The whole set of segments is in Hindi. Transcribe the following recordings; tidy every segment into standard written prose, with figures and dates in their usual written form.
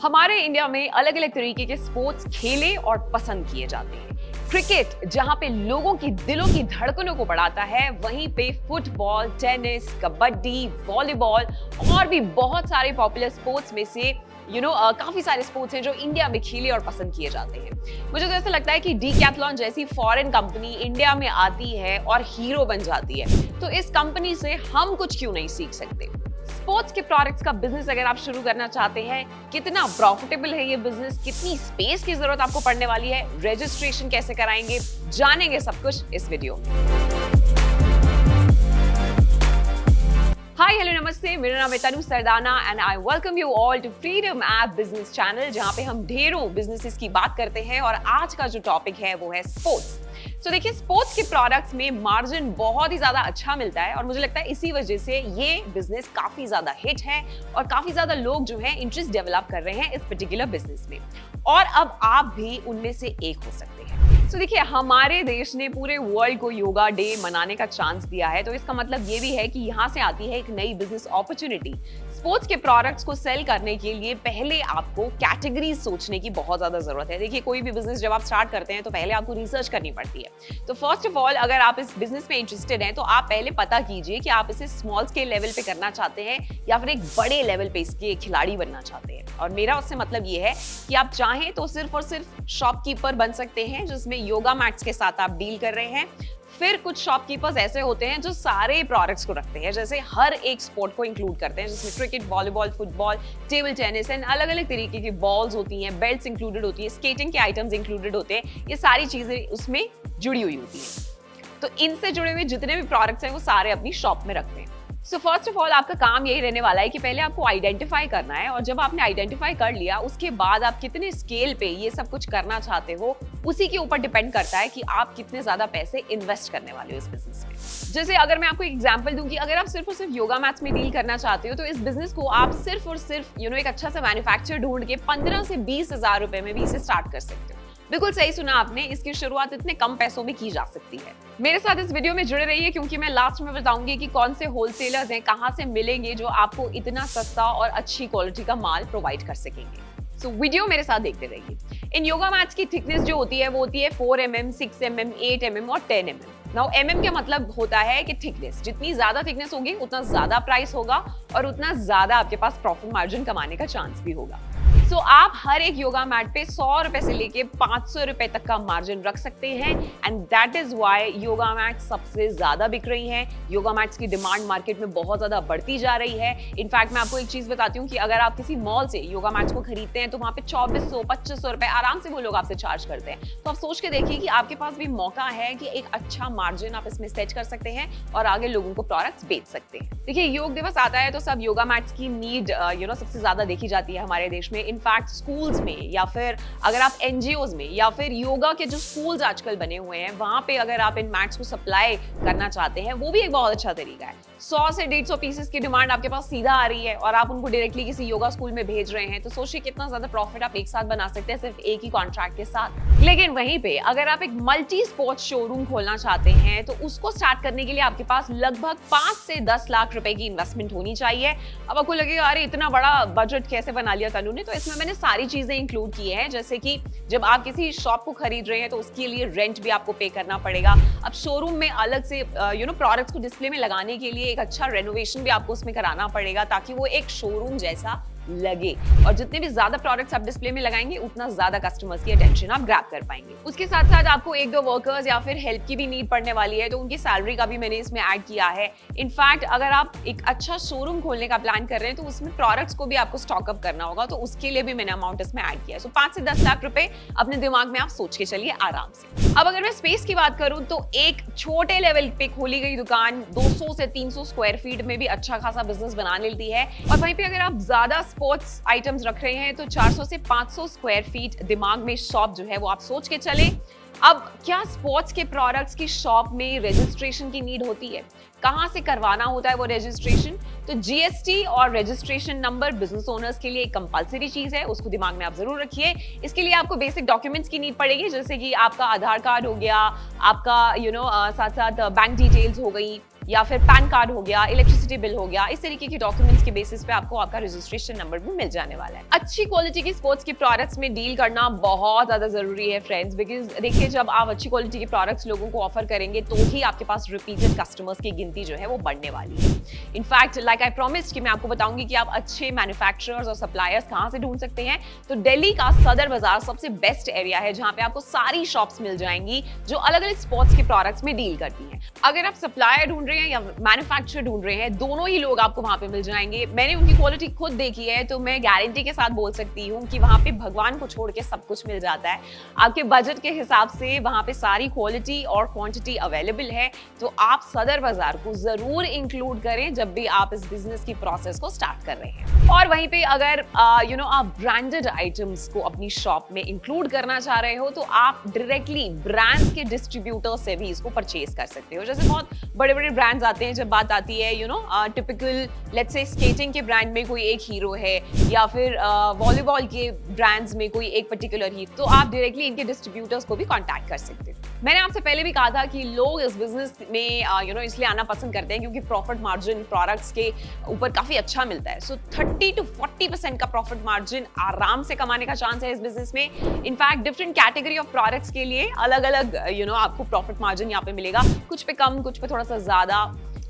हमारे इंडिया में अलग अलग तरीके के स्पोर्ट्स खेले और पसंद किए जाते हैं। क्रिकेट जहां पे लोगों की दिलों की धड़कनों को बढ़ाता है, वहीं पे फुटबॉल, टेनिस, कबड्डी, वॉलीबॉल और भी बहुत सारे पॉपुलर स्पोर्ट्स में से काफी सारे स्पोर्ट्स हैं जो इंडिया में खेले और पसंद किए जाते हैं। मुझे तो ऐसा लगता है कि डीकैथलॉन जैसी फॉरेन कंपनी इंडिया में आती है और हीरो बन जाती है, तो इस कंपनी से हम कुछ क्यों नहीं सीख सकते। स्पोर्ट्स के प्रोडक्ट्स का बिजनेस अगर आप शुरू करना चाहते हैं, कितना प्रॉफिटेबल है ये बिजनेस, कितनी स्पेस की जरूरत आपको पड़ने वाली है, रजिस्ट्रेशन कैसे कराएंगे, जानेंगे सब कुछ इस वीडियो। हाय हेलो नमस्ते, मेरा नाम है Tanu Sardana and I welcome you all to Freedom app business channel, जहां पे हम ढेरों बिजनेसेस की बात करते हैं। और आज का जो टॉपिक है वो है स्पोर्ट्स। तो देखिए, स्पोर्ट्स के प्रोडक्ट्स में मार्जिन बहुत ही ज्यादा अच्छा मिलता है और मुझे लगता है इसी वजह से ये बिजनेस काफी ज्यादा हिट है और काफी ज्यादा लोग जो है इंटरेस्ट डेवलप कर रहे हैं इस पर्टिकुलर बिजनेस में, और अब आप भी उनमें से एक हो सकते हैं। तो देखिए, हमारे देश ने पूरे वर्ल्ड को योगा डे मनाने का चांस दिया है, तो इसका मतलब ये भी है कि यहाँ से आती है एक नई बिजनेस अपॉर्चुनिटी। स्पोर्ट्स के प्रोडक्ट्स को सेल करने के लिए पहले आपको कैटेगरीज सोचने की बहुत ज्यादा जरूरत है। देखिए, कोई भी बिजनेस जब आप स्टार्ट करते हैं तो पहले आपको रिसर्च करनी पड़ती है। तो फर्स्ट ऑफ ऑल, अगर आप इस बिजनेस में इंटरेस्टेड हैं तो आप पहले पता कीजिए कि आप इसे स्मॉल स्केल लेवल पे करना चाहते हैं या फिर एक बड़े लेवल पे इसके खिलाड़ी बनना चाहते हैं। और मेरा उससे मतलब ये है कि आप चाहें तो सिर्फ और सिर्फ शॉपकीपर बन सकते हैं जिसमें योगा मैट्स के साथ आप डील कर रहे हैं। फिर कुछ शॉपकीपर्स ऐसे होते हैं जो सारे प्रोडक्ट्स को रखते हैं, जैसे हर एक स्पोर्ट को इंक्लूड करते हैं, जिसमें cricket, volleyball, football, table tennis and अलग अलग तरीके की बॉल्स होती हैं, बेल्ट्स इंक्लूडेड होती है, स्केटिंग के आइटम्स इंक्लूडेड होते हैं। ये सारी चीजें उसमें जुड़ी हुई होती हैं। तो इनसे जुड़े हुए जितने भी प्रोडक्ट्स हैं वो सारे अपनी शॉप में रखते हैं। सो फर्स्ट ऑफ ऑल, आपका काम यही रहने वाला है कि पहले आपको आइडेंटिफाई करना है, और जब आपने आइडेंटिफाई कर लिया उसके बाद आप कितने स्केल पे ये सब कुछ करना चाहते हो, उसी के ऊपर डिपेंड करता है कि आप कितने ज्यादा पैसे इन्वेस्ट करने वाले हो इस बिजनेस में। जैसे अगर मैं आपको एग्जांपल दूं कि अगर आप सिर्फ और सिर्फ योगा मैट्स में डील करना चाहते हो, तो इस बिजनेस को आप सिर्फ और सिर्फ एक अच्छा सा मैन्युफैक्चर ढूंढ के 15 से 20 हजार रुपए में भी इसे स्टार्ट कर सकते हो। बिल्कुल सही सुना आपने, इसकी शुरुआत इतने कम पैसों में की जा सकती है। मेरे साथ इस वीडियो में जुड़े रहिए, क्योंकि मैं लास्ट में बताऊंगी कि कौन से होलसेलर्स हैं, कहां से मिलेंगे जो आपको इतना सस्ता और अच्छी क्वालिटी का माल प्रोवाइड कर सकेंगे। सो वीडियो मेरे साथ देखते रहिए। इन योगा मैट्स की थिकनेस जो होती है वो होती है 4 mm, 6 mm, 8 mm और 10 mm। नाउ mm का मतलब होता है कि थिकनेस, जितनी ज्यादा थिकनेस होगी उतना ज्यादा प्राइस होगा और उतना ज्यादा आपके पास प्रॉफिट मार्जिन कमाने का चांस भी होगा। सो आप हर एक योगा मैट पे 100 रुपए से लेके 500 रुपए तक का मार्जिन रख सकते हैं, and that is why yoga mat सबसे ज्यादा बिक रही हैं। योगा मैट्स की डिमांड मार्केट में बहुत ज्यादा बढ़ती जा रही है। इनफैक्ट मैं आपको एक चीज बताती हूँ कि अगर आप किसी मॉल से योगा मैट्स को खरीदते हैं तो वहां पे 2400-2500 रुपए आराम से वो लोग आपसे चार्ज करते हैं। तो आप सोच के देखिए कि आपके पास भी मौका है कि एक अच्छा मार्जिन आप इसमें सेट कर सकते हैं और आगे लोगों को प्रोडक्ट्स बेच सकते हैं। देखिए, योग दिवस आता है तो सब योगा मैट्स की नीड सबसे ज्यादा देखी जाती है हमारे देश में। इनफैक्ट स्कूल्स में, या फिर अगर आप एनजीओज में, या फिर योगा के जो स्कूल्स आजकल बने हुए हैं वहां पे अगर आप इन मैट्स को सप्लाई करना चाहते हैं, वो भी एक बहुत अच्छा तरीका है। 100 से 150 पीसेस की डिमांड आपके पास सीधा आ रही है और आप उनको डायरेक्टली किसी योगा स्कूल में भेज रहे हैं, तो सोचिए कितना ज्यादा प्रॉफिट आप एक साथ बना सकते हैं सिर्फ एक ही कॉन्ट्रैक्ट के साथ। लेकिन वहीं पे अगर आप एक मल्टी स्पोर्ट्स शोरूम खोलना चाहते हैं तो उसको स्टार्ट करने के लिए आपके पास लगभग 5 से 10 लाख रुपए की इन्वेस्टमेंट होनी चाहिए। अब आपको लगेगा अरे इतना बड़ा बजट कैसे बना लिया तनु ने, तो इसमें मैंने सारी चीजें इंक्लूड की है। जैसे कि जब आप किसी शॉप को खरीद रहे हैं तो उसके लिए रेंट भी आपको पे करना पड़ेगा। अब शोरूम में अलग से प्रोडक्ट्स को डिस्प्ले में लगाने के लिए एक अच्छा रेनोवेशन भी आपको उसमें कराना पड़ेगा, ताकि वो एक शोरूम जैसा लगे। और जितने भी ज्यादा प्रोडक्ट्स आप डिस्प्ले में लगाएंगे उतना ज्यादा कस्टमर्स की अटेंशन आप ग्रैब कर पाएंगे। उसके साथ साथ आपको 1-2 वर्कर्स या फिर हेल्प की भी नीड पड़ने वाली है, तो उनकी सैलरी का भी मैंने इसमें ऐड किया है। इनफैक्ट अगर आप एक अच्छा शोरूम खोलने का प्लान कर रहे हैं तो उसमें प्रोडक्ट्स को भी आपको स्टॉक अप करना होगा, तो उसके लिए भी मैंने अमाउंट इसमें ऐड किया है। सो 5 से 10 लाख रुपए अपने दिमाग में आप सोच के चलिए आराम से। अब अगर मैं स्पेस की बात करूं तो एक छोटे लेवल पे खोली गई दुकान 200 से 300 स्क्वायर फीट में भी अच्छा खासा बिजनेस बना लेती है, और वहीं पे अगर आप ज्यादा स्पोर्ट्स आइटम्स रख रहे हैं तो 400 से 500 स्क्वायर फीट दिमाग में शॉप जो है वो आप सोच के चले। अब क्या स्पोर्ट्स के प्रोडक्ट्स की शॉप में रजिस्ट्रेशन की नीड होती है? कहां से करवाना होता है वो रजिस्ट्रेशन? तो जीएसटी और रजिस्ट्रेशन नंबर बिजनेस ओनर्स के लिए एक कंपलसरी चीज है, उसको दिमाग में आप जरूर रखिए। इसके लिए आपको बेसिक डॉक्यूमेंट्स की नीड पड़ेगी, जैसे कि आपका आधार कार्ड हो गया, आपका साथ साथ बैंक डिटेल्स हो गई, या फिर पैन कार्ड हो गया, इलेक्ट्रिसिटी बिल हो गया, इस तरीके के डॉक्यूमेंट्स के बेसिस पे आपको आपका रजिस्ट्रेशन नंबर भी मिल जाने वाला है। अच्छी क्वालिटी की स्पोर्ट्स की प्रोडक्ट्स में डील करना बहुत ज्यादा जरूरी है फ्रेंड्स, बिकॉज देखिए जब आप अच्छी क्वालिटी के प्रोडक्ट्स लोगों को ऑफर करेंगे तो ही आपके पास रिपीटेड कस्टमर्स की गिनती जो है वो बढ़ने वाली है। इनफैक्ट लाइक आई प्रॉमिस्ड कि मैं आपको बताऊंगी कि आप अच्छे मैन्युफैक्चरर्स और सप्लायर्स कहां से ढूंढ सकते हैं। तो दिल्ली का सदर बाजार सबसे बेस्ट एरिया है जहां पे आपको सारी शॉप्स मिल जाएंगी जो अलग अलग स्पोर्ट्स के प्रोडक्ट्स में डील करती हैं। अगर आप सप्लायर ढूंढ रहे हैं या मैन्युफैक्चरर ढूंढ रहे हैं, दोनों ही लोग आपको वहां पे मिल जाएंगे। मैंने उनकी क्वालिटी खुद देखी है तो मैं गारंटी के साथ बोल सकती हूँ कि वहां पे भगवान को छोड़ के सब कुछ मिल जाता है। आपके बजट के हिसाब से वहां पे सारी क्वालिटी और क्वांटिटी अवेलेबल है। तो आप सदर बाजार को जरूर इंक्लूड करें जब भी आप इस बिजनेस की प्रोसेस को स्टार्ट कर रहे हैं। और वहीं पे अगर आप ब्रांडेड आइटम्स को अपनी शॉप में इंक्लूड करना चाह रहे हो तो आप डायरेक्टली ब्रांड्स के डिस्ट्रीब्यूटर से भी इसको परचेज कर सकते हो। जैसे बहुत बड़े बड़े ब्रांड्स आते हैं, जब बात आती है टिपिकल लेट्स से स्केटिंग के ब्रांड में कोई एक हीरो है या फिर वॉलीबॉल के ब्रांड्स में कोई एक पर्टिकुलर हीरो, तो आप डायरेक्टली इनके डिस्ट्रीब्यूटर्स को भी कांटेक्ट कर सकते हो। मैंने आपसे पहले भी कहा था कि लोग इस बिजनेस में इसलिए आना पसंद करते हैं क्योंकि प्रॉफिट मार्जिन प्रोडक्ट्स के ऊपर काफी अच्छा मिलता है। सो 30 to 40% का प्रॉफिट मार्जिन आराम से कमाने का चांस है इस बिजनेस में। In fact different category of products के लिए अलग अलग आपको प्रॉफिट मार्जिन यहाँ पे मिलेगा, कुछ पे कम, कुछ पे थोड़ा सा ज्यादा।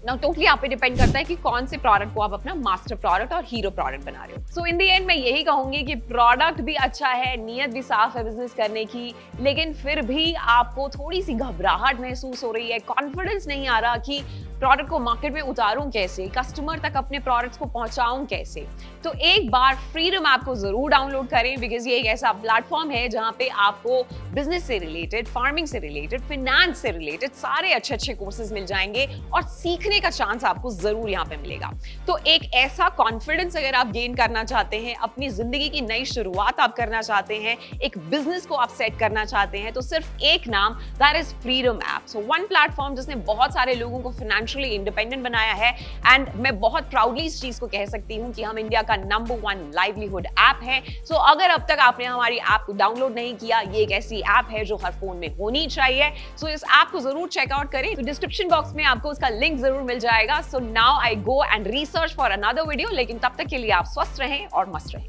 ना टोटली आप पे डिपेंड करता है कि कौन से प्रोडक्ट को आप अपना मास्टर प्रोडक्ट और हीरो प्रोडक्ट बना रहे हो। सो इन द एंड मैं यही कहूंगी कि प्रोडक्ट भी अच्छा है, नियत भी साफ है बिजनेस करने की, लेकिन फिर भी आपको थोड़ी सी घबराहट महसूस हो रही है, कॉन्फिडेंस नहीं आ रहा कि प्रोडक्ट को मार्केट में उतारूं कैसे, कस्टमर तक अपने प्रोडक्ट्स को पहुंचाऊं कैसे, तो एक बार फ्रीडम ऐप को जरूर डाउनलोड करें। बिकॉज ये एक ऐसा प्लेटफॉर्म है जहां पे आपको बिजनेस से रिलेटेड, फार्मिंग से रिलेटेड, फाइनेंस से रिलेटेड सारे अच्छे अच्छे कोर्सेज मिल जाएंगे और सीखने का चांस आपको जरूर यहाँ पे मिलेगा। तो एक ऐसा कॉन्फिडेंस अगर आप गेन करना चाहते हैं, अपनी जिंदगी की नई शुरुआत आप करना चाहते हैं, एक बिजनेस को आप सेट करना चाहते हैं, तो सिर्फ एक नाम, that is freedom app. So one platform जिसने बहुत सारे लोगों को फाइनेंशियली इंडिपेंडेंट बनाया है, एंड मैं बहुत प्राउडली इस चीज को कह सकती हूँ कि हम इंडिया का नंबर 1 लाइवलीहुड ऐप है। सो अगर अब तक आपने हमारी ऐप को डाउनलोड नहीं किया, ये एक ऐसी ऐप है जो हर फोन में होनी चाहिए। सो इस ऐप को जरूर चेकआउट करें। तो डिस्क्रिप्शन बॉक्स में आपको उसका लिंक जरूर मिल जाएगा। So now I go and research for another video, लेकिन तब तक के लिए आप स्वस्थ रहें और मस्त रहें।